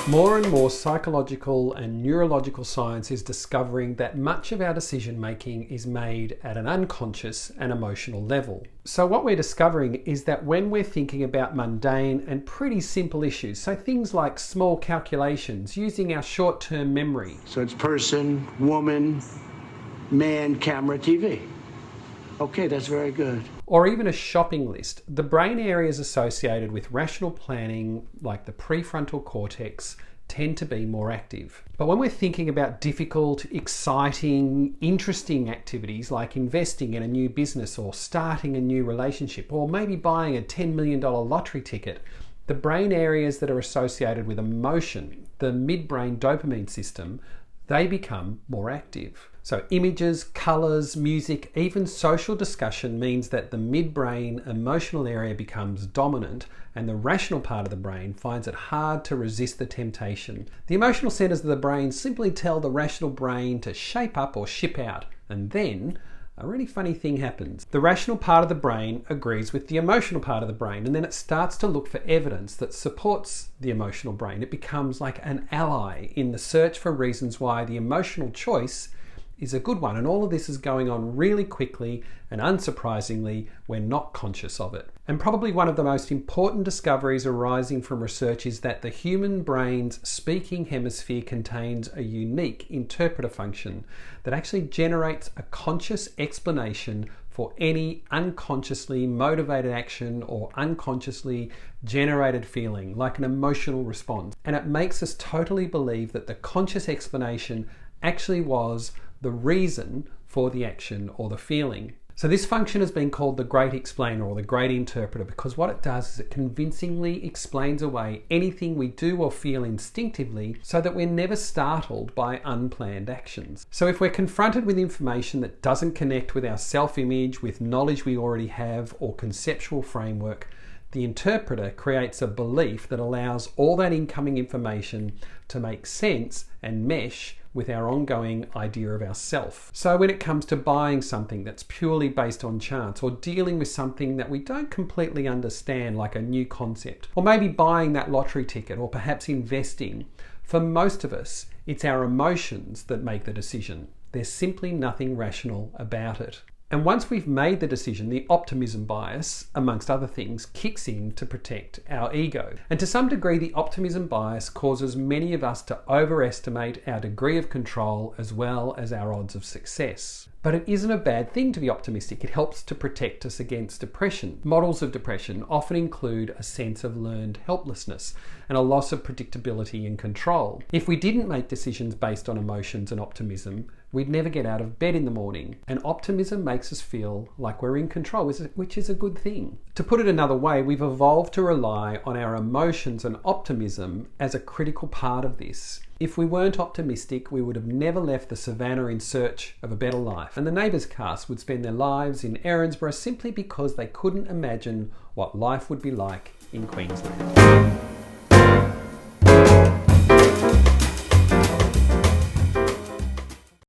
More and more psychological and neurological science is discovering that much of our decision making is made at an unconscious and emotional level. So what we're discovering is that when we're thinking about mundane and pretty simple issues, so things like small calculations using our short-term memory. So it's person, woman, man, camera, TV. Okay, that's very good. Or even a shopping list, the brain areas associated with rational planning, like the prefrontal cortex, tend to be more active. But when we're thinking about difficult, exciting, interesting activities like investing in a new business or starting a new relationship, or maybe buying a $10 million lottery ticket, the brain areas that are associated with emotion, the midbrain dopamine system, they become more active. So images, colours, music, even social discussion means that the midbrain emotional area becomes dominant and the rational part of the brain finds it hard to resist the temptation. The emotional centres of the brain simply tell the rational brain to shape up or ship out, and then a really funny thing happens. The rational part of the brain agrees with the emotional part of the brain, and then it starts to look for evidence that supports the emotional brain. It becomes like an ally in the search for reasons why the emotional choice is a good one. And all of this is going on really quickly, and unsurprisingly, we're not conscious of it. And probably one of the most important discoveries arising from research is that the human brain's speaking hemisphere contains a unique interpreter function that actually generates a conscious explanation for any unconsciously motivated action or unconsciously generated feeling, like an emotional response. And it makes us totally believe that the conscious explanation actually was the reason for the action or the feeling. So this function has been called the great explainer or the great interpreter, because what it does is it convincingly explains away anything we do or feel instinctively so that we're never startled by unplanned actions. So if we're confronted with information that doesn't connect with our self-image, with knowledge we already have, or conceptual framework, the interpreter creates a belief that allows all that incoming information to make sense and mesh with our ongoing idea of ourself. So when it comes to buying something that's purely based on chance, or dealing with something that we don't completely understand, like a new concept, or maybe buying that lottery ticket, or perhaps investing, for most of us, it's our emotions that make the decision. There's simply nothing rational about it. And once we've made the decision, the optimism bias, amongst other things, kicks in to protect our ego. And to some degree, the optimism bias causes many of us to overestimate our degree of control as well as our odds of success. But it isn't a bad thing to be optimistic. It helps to protect us against depression. Models of depression often include a sense of learned helplessness and a loss of predictability and control. If we didn't make decisions based on emotions and optimism, we'd never get out of bed in the morning. And optimism makes us feel like we're in control, which is a good thing. To put it another way, we've evolved to rely on our emotions and optimism as a critical part of this. If we weren't optimistic, we would have never left the savannah in search of a better life. And the neighbours cast would spend their lives in Erinsborough simply because they couldn't imagine what life would be like in Queensland.